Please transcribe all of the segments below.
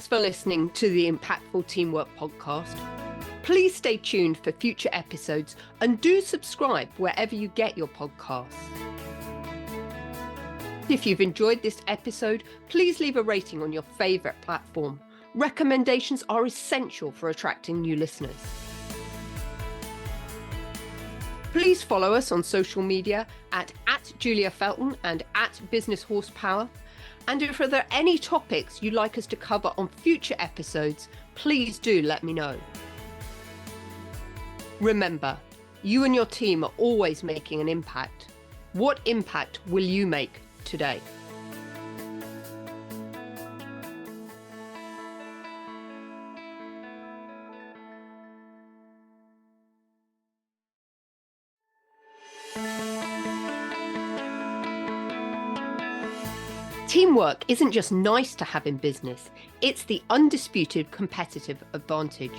Thanks for listening to the Impactful Teamwork podcast. Please stay tuned for future episodes and do subscribe wherever you get your podcasts. If you've enjoyed this episode, please leave a rating on your favourite platform. Recommendations are essential for attracting new listeners. Please follow us on social media at Julia Felton and at Business Horsepower. And if there are any topics you'd like us to cover on future episodes, please do let me know. Remember, you and your team are always making an impact. What impact will you make today? Teamwork isn't just nice to have in business, it's the undisputed competitive advantage.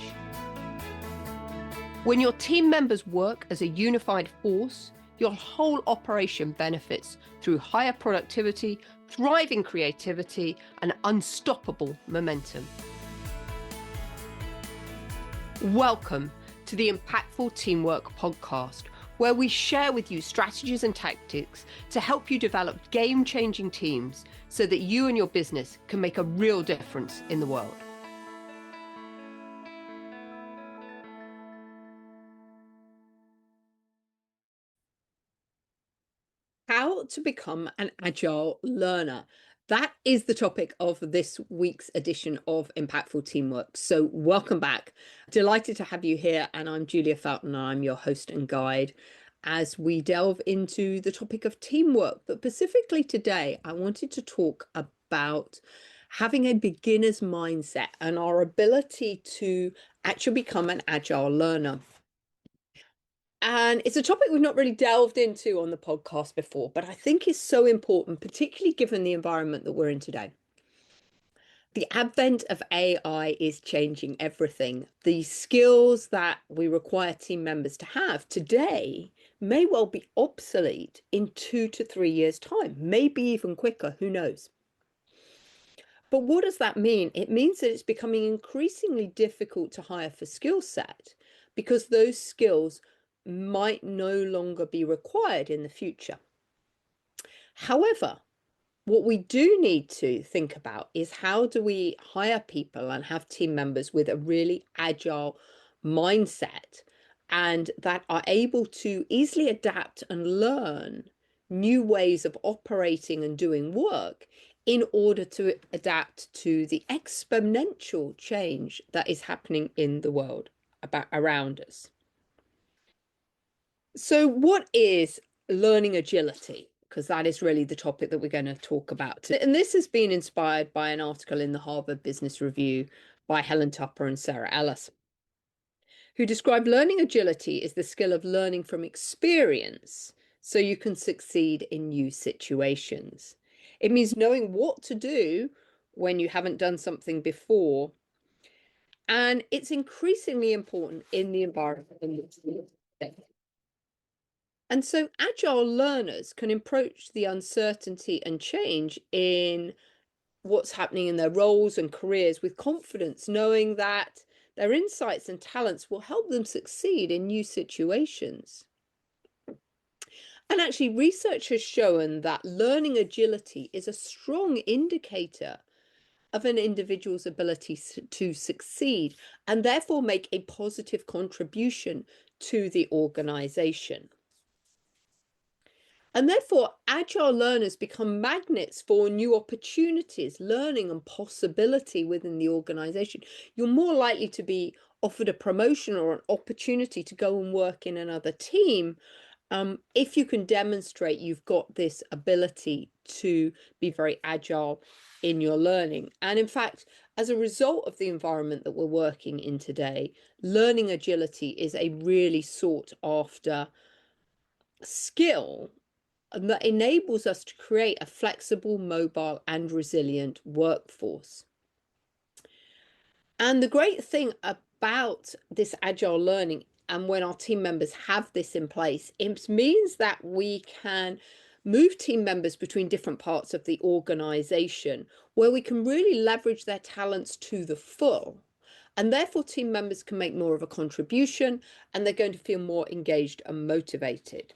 When your team members work as a unified force, your whole operation benefits through higher productivity, thriving creativity, and unstoppable momentum. Welcome to the Impactful Teamwork podcast, where we share with you strategies and tactics to help you develop game-changing teams so that you and your business can make a real difference in the world. How to become an agile learner. That is the topic of this week's edition of Impactful Teamwork. So welcome back. Delighted to have you here. And I'm Julia Felton. I'm your host and guide as we delve into the topic of teamwork. But specifically today, I wanted to talk about having a beginner's mindset and our ability to actually become an agile learner. And it's a topic we've not really delved into on the podcast before, but I think is so important, particularly given the environment that we're in today. The advent of AI is changing everything. The skills that we require team members to have today may well be obsolete in 2 to 3 years' time, maybe even quicker, who knows? But what does that mean? It means that it's becoming increasingly difficult to hire for skill set because those skills might no longer be required in the future. However, what we do need to think about is how do we hire people and have team members with a really agile mindset and that are able to easily adapt and learn new ways of operating and doing work in order to adapt to the exponential change that is happening in the world around us. So what is learning agility? Because that is really the topic that we're going to talk about. And this has been inspired by an article in the Harvard Business Review by Helen Tupper and Sarah Ellis, who describe learning agility as the skill of learning from experience so you can succeed in new situations. It means knowing what to do when you haven't done something before. And it's increasingly important in the environment in which we live. And so agile learners can approach the uncertainty and change in what's happening in their roles and careers with confidence, knowing that their insights and talents will help them succeed in new situations. And actually, research has shown that learning agility is a strong indicator of an individual's ability to succeed and therefore make a positive contribution to the organization. And therefore, agile learners become magnets for new opportunities, learning and possibility within the organization. You're more likely to be offered a promotion or an opportunity to go and work in another team if you can demonstrate you've got this ability to be very agile in your learning. And in fact, as a result of the environment that we're working in today, learning agility is a really sought after skill that enables us to create a flexible, mobile, and resilient workforce. And the great thing about this agile learning, and when our team members have this in place, it means that we can move team members between different parts of the organization where we can really leverage their talents to the full. And therefore, team members can make more of a contribution and they're going to feel more engaged and motivated.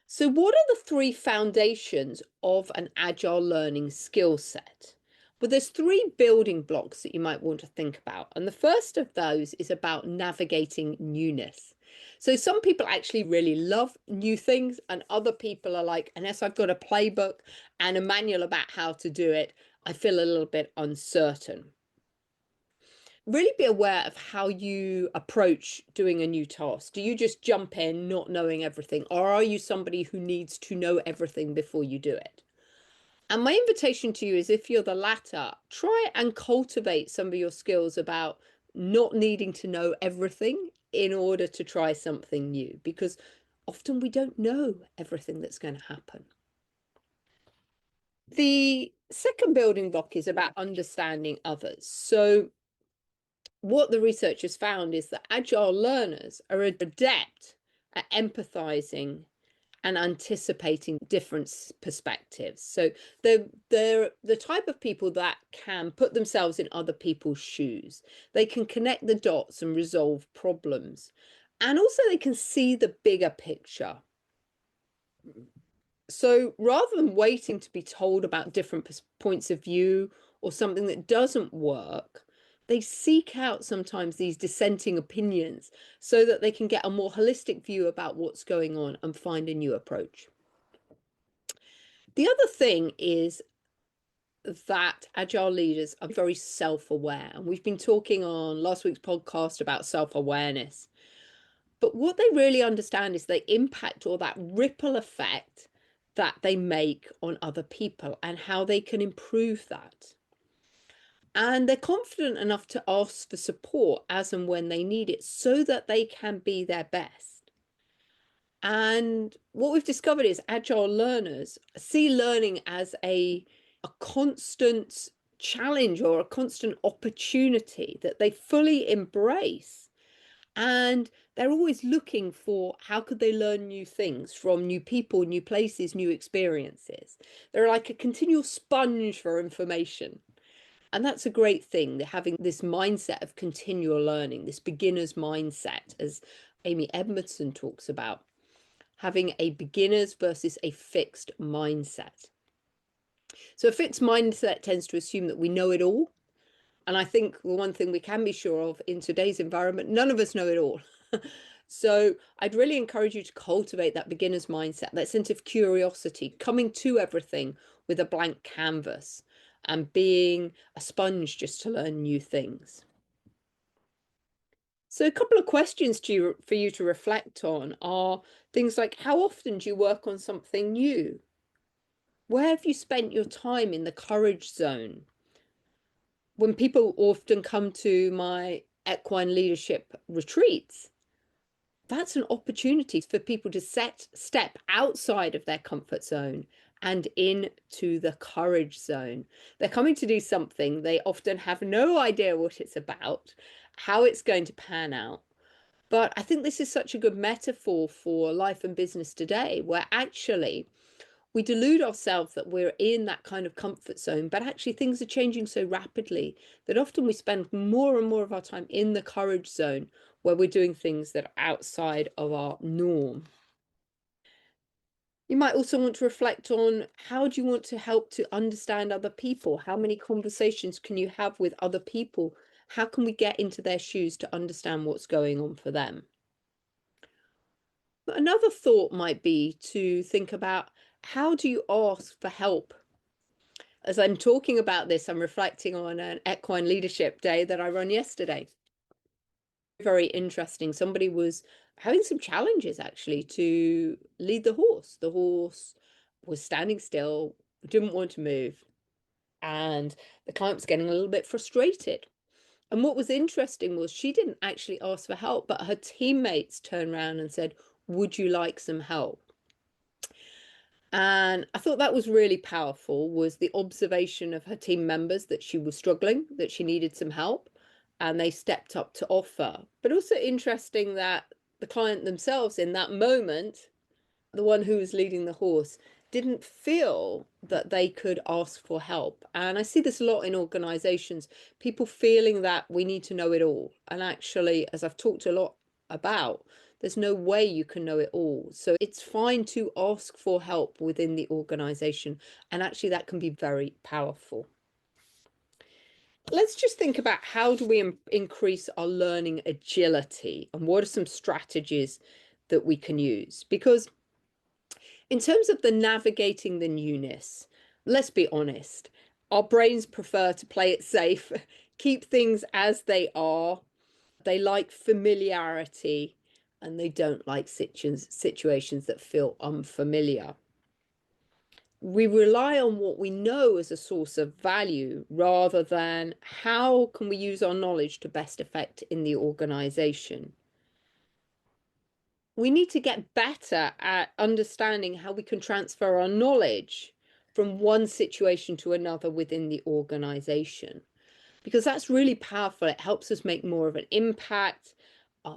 So, what are the three foundations of an agile learning skill set? Well, there's three building blocks that you might want to think about. And the first of those is about navigating newness. So, some people actually really love new things, and other people are like, unless I've got a playbook and a manual about how to do it, I feel a little bit uncertain. Really be aware of how you approach doing a new task. Do you just jump in not knowing everything, or are you somebody who needs to know everything before you do it? And my invitation to you is, if you're the latter, try and cultivate some of your skills about not needing to know everything in order to try something new, because often we don't know everything that's going to happen. The second building block is about understanding others. So what the researchers found is that agile learners are adept at empathizing and anticipating different perspectives. So they're the type of people that can put themselves in other people's shoes. They can connect the dots and resolve problems. And also they can see the bigger picture. So rather than waiting to be told about different points of view or something that doesn't work, they seek out sometimes these dissenting opinions so that they can get a more holistic view about what's going on and find a new approach. The other thing is that agile leaders are very self-aware. And we've been talking on last week's podcast about self-awareness. But what they really understand is the impact or that ripple effect that they make on other people and how they can improve that. And they're confident enough to ask for support as and when they need it so that they can be their best. And what we've discovered is agile learners see learning as a constant challenge or a constant opportunity that they fully embrace. And they're always looking for how could they learn new things from new people, new places, new experiences. They're like a continual sponge for information. And that's a great thing. They're having this mindset of continual learning, this beginner's mindset, as Amy Edmondson talks about, having a beginner's versus a fixed mindset. So a fixed mindset tends to assume that we know it all. And I think the one thing we can be sure of in today's environment, none of us know it all. So I'd really encourage you to cultivate that beginner's mindset, that sense of curiosity, coming to everything with a blank canvas and being a sponge just to learn new things. So a couple of questions for you to reflect on are things like, how often do you work on something new? Where have you spent your time in the courage zone? When people often come to my equine leadership retreats, that's an opportunity for people to step outside of their comfort zone and into the courage zone. They're coming to do something they often have no idea what it's about, how it's going to pan out. But I think this is such a good metaphor for life and business today, where actually we delude ourselves that we're in that kind of comfort zone, but actually things are changing so rapidly that often we spend more and more of our time in the courage zone, where we're doing things that are outside of our norm. You might also want to reflect on, how do you want to help to understand other people? How many conversations can you have with other people? How can we get into their shoes to understand what's going on for them? But another thought might be to think about, how do you ask for help? As I'm talking about this, I'm reflecting on an equine leadership day that I ran yesterday. Very interesting. Somebody was having some challenges actually to lead the horse. The horse was standing still, didn't want to move, and the client was getting a little bit frustrated. And what was interesting was she didn't actually ask for help, but her teammates turned around and said, "Would you like some help?" And I thought that was really powerful, was the observation of her team members that she was struggling, that she needed some help, and they stepped up to offer. But also interesting that the client themselves in that moment the one who was leading the horse, didn't feel that they could ask for help. And I see this a lot in organizations, people feeling that we need to know it all. And actually, as I've talked a lot about, there's no way you can know it all. So it's fine to ask for help within the organization. And actually, that can be very powerful. Let's just think about how do we increase our learning agility and what are some strategies that we can use? Because in terms of the navigating the newness, let's be honest, our brains prefer to play it safe, keep things as they are. They like familiarity and they don't like situations that feel unfamiliar. We rely on what we know as a source of value rather than how can we use our knowledge to best effect in the organization. We need to get better at understanding how we can transfer our knowledge from one situation to another within the organization, because that's really powerful. It helps us make more of an impact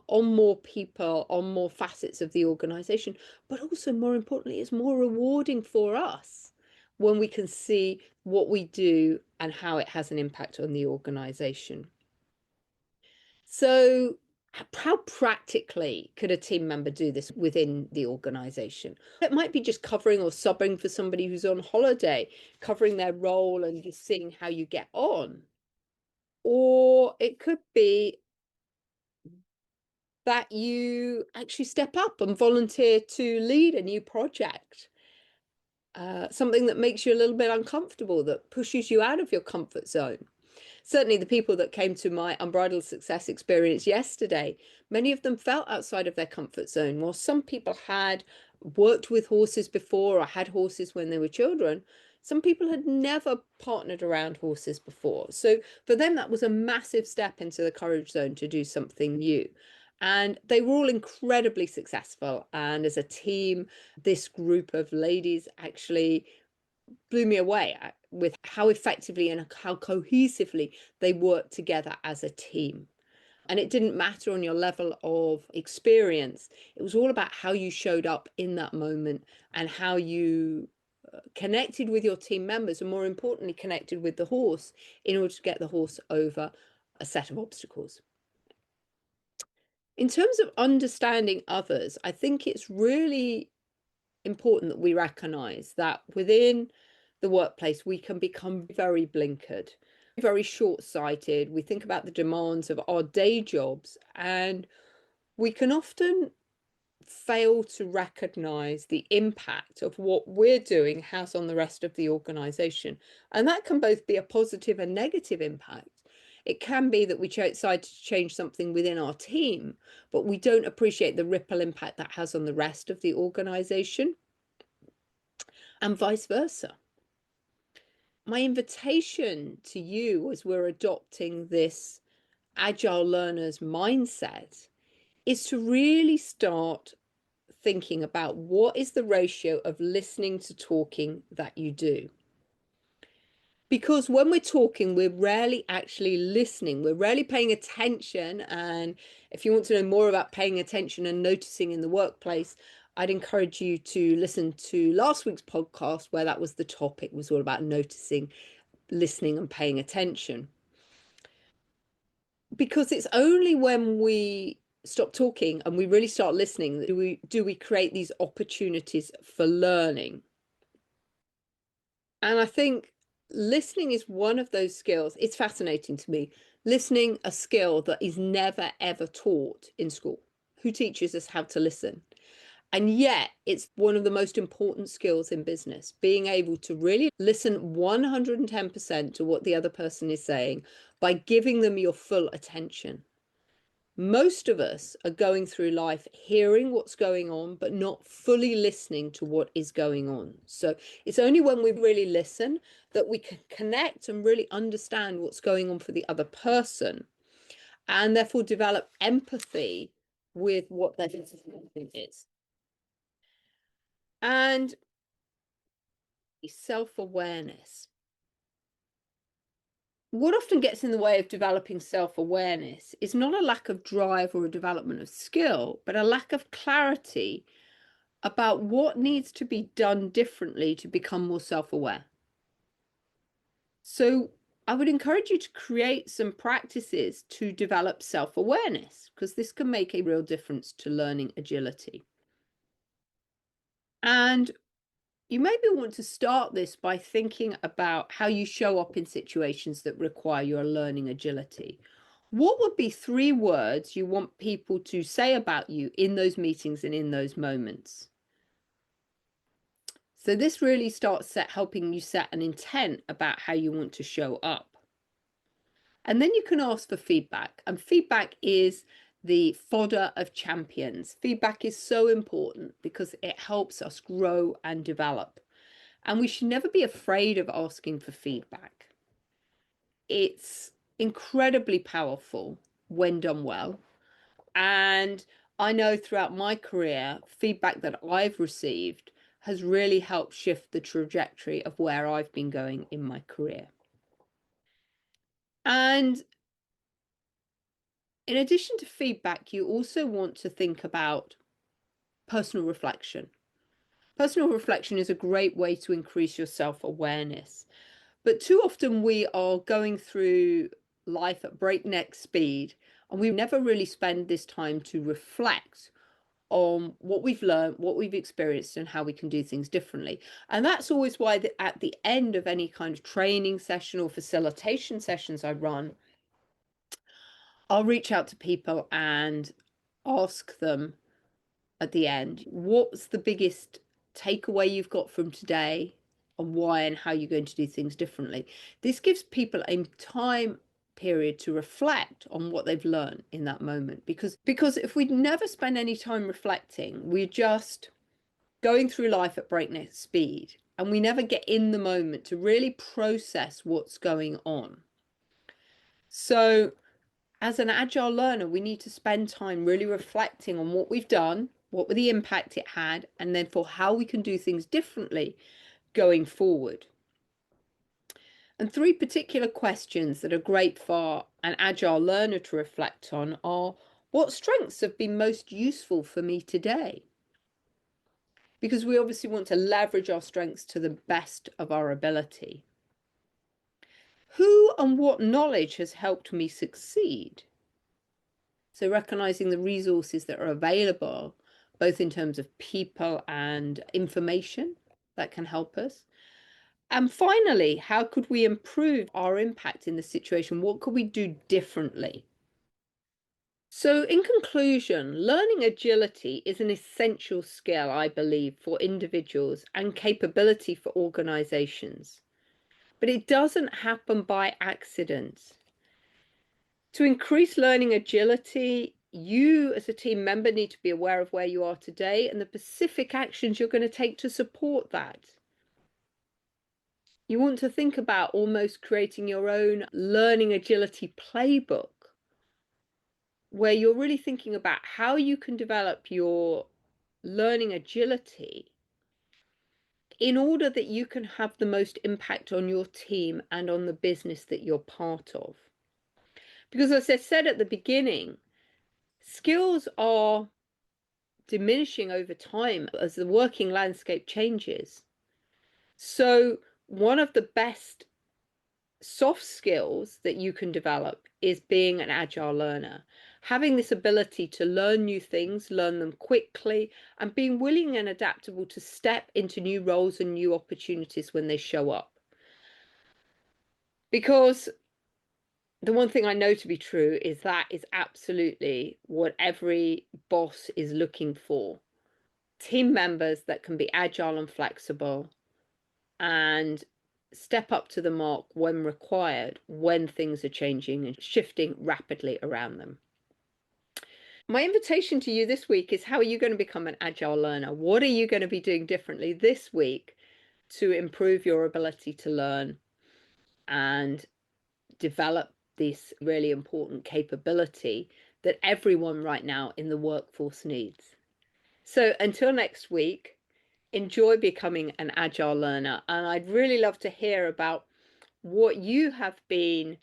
on more people, on more facets of the organization, but also more importantly, it's more rewarding for us when we can see what we do and how it has an impact on the organization. So how practically could a team member do this within the organization? It might be just covering or subbing for somebody who's on holiday, covering their role and just seeing how you get on. Or it could be that you actually step up and volunteer to lead a new project, something that makes you a little bit uncomfortable, that pushes you out of your comfort zone. Certainly the people that came to my Unbridled Success experience yesterday, many of them felt outside of their comfort zone. While some people had worked with horses before or had horses when they were children, some people had never partnered around horses before. So for them, that was a massive step into the courage zone to do something new. And they were all incredibly successful. And as a team, this group of ladies actually blew me away with how effectively and how cohesively they worked together as a team. And it didn't matter on your level of experience. It was all about how you showed up in that moment and how you connected with your team members, and more importantly, connected with the horse in order to get the horse over a set of obstacles. In terms of understanding others, I think it's really important that we recognize that within the workplace, we can become very blinkered, very short-sighted. We think about the demands of our day jobs, and we can often fail to recognize the impact of what we're doing has on the rest of the organization. And that can both be a positive and negative impact. It can be that we decide to change something within our team, but we don't appreciate the ripple impact that has on the rest of the organization, and vice versa. My invitation to you as we're adopting this agile learners mindset is to really start thinking about what is the ratio of listening to talking that you do. Because when we're talking, we're rarely actually listening. We're rarely paying attention. And if you want to know more about paying attention and noticing in the workplace, I'd encourage you to listen to last week's podcast, where that was the topic, was all about noticing, listening and paying attention. Because it's only when we stop talking and we really start listening that do we create these opportunities for learning. And I think listening is one of those skills. It's fascinating to me. Listening, a skill that is never, ever taught in school. Who teaches us how to listen? And yet it's one of the most important skills in business, being able to really listen 110% to what the other person is saying by giving them your full attention. Most of us are going through life hearing what's going on, but not fully listening to what is going on. So it's only when we really listen that we can connect and really understand what's going on for the other person, and therefore develop empathy with what their thinking is. And self-awareness. What often gets in the way of developing self-awareness is not a lack of drive or a development of skill, but a lack of clarity about what needs to be done differently to become more self-aware. So I would encourage you to create some practices to develop self-awareness, because this can make a real difference to learning agility. And you maybe want to start this by thinking about how you show up in situations that require your learning agility. What would be 3 words you want people to say about you in those meetings and in those moments? So this really starts helping you set an intent about how you want to show up. And then you can ask for feedback. And feedback is the fodder of champions. Feedback is so important because it helps us grow and develop. And we should never be afraid of asking for feedback. It's incredibly powerful when done well. And I know throughout my career, feedback that I've received has really helped shift the trajectory of where I've been going in my career. And in addition to feedback, you also want to think about personal reflection. Personal reflection is a great way to increase your self-awareness. But too often we are going through life at breakneck speed, and we never really spend this time to reflect on what we've learned, what we've experienced, and how we can do things differently. And that's always why at the end of any kind of training session or facilitation sessions I run, I'll reach out to people and ask them at the end, what's the biggest takeaway you've got from today, and why and how you're going to do things differently. This gives people a time period to reflect on what they've learned in that moment, because if we never spend any time reflecting, we're just going through life at breakneck speed, and we never get in the moment to really process what's going on. So as an agile learner, we need to spend time really reflecting on what we've done, what were the impact it had, and then for how we can do things differently going forward. And 3 particular questions that are great for an agile learner to reflect on are: what strengths have been most useful for me today? Because we obviously want to leverage our strengths to the best of our ability. Who and what knowledge has helped me succeed? So recognizing the resources that are available, both in terms of people and information that can help us. And finally, how could we improve our impact in the situation? What could we do differently? So in conclusion, learning agility is an essential skill, I believe, for individuals and capability for organizations. But it doesn't happen by accident. To increase learning agility, you as a team member need to be aware of where you are today and the specific actions you're going to take to support that. You want to think about almost creating your own learning agility playbook, where you're really thinking about how you can develop your learning agility in order that you can have the most impact on your team and on the business that you're part of. Because as I said at the beginning, skills are diminishing over time as the working landscape changes. So one of the best soft skills that you can develop is being an agile learner, having this ability to learn new things, learn them quickly, and being willing and adaptable to step into new roles and new opportunities when they show up. Because the one thing I know to be true is that is absolutely what every boss is looking for. Team members that can be agile and flexible and step up to the mark when required, when things are changing and shifting rapidly around them. My invitation to you this week is: how are you going to become an agile learner? What are you going to be doing differently this week to improve your ability to learn and develop this really important capability that everyone right now in the workforce needs? So until next week, enjoy becoming an agile learner. And I'd really love to hear about what you have been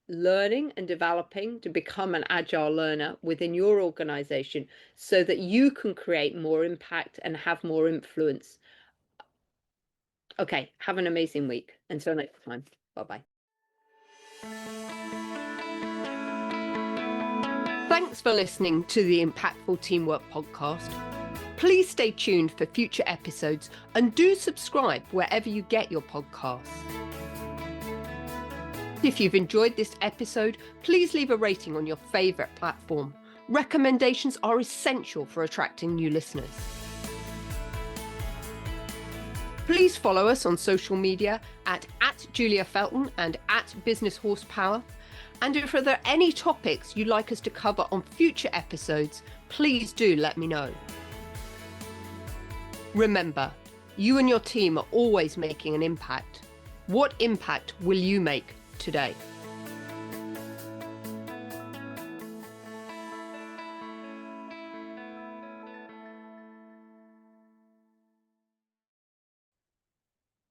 learning and developing to become an agile learner within your organization so that you can create more impact and have more influence. Okay, have an amazing week. Until next time. Bye-bye. Thanks for listening to the Impactful Teamwork podcast. Please stay tuned for future episodes and do subscribe wherever you get your podcasts. If you've enjoyed this episode, please leave a rating on your favorite platform. Recommendations are essential for attracting new listeners. Please follow us on social media at Julia Felton and at Business Horsepower. And if there are any topics you'd like us to cover on future episodes, please do let me know. Remember, you and your team are always making an impact. What impact will you make today?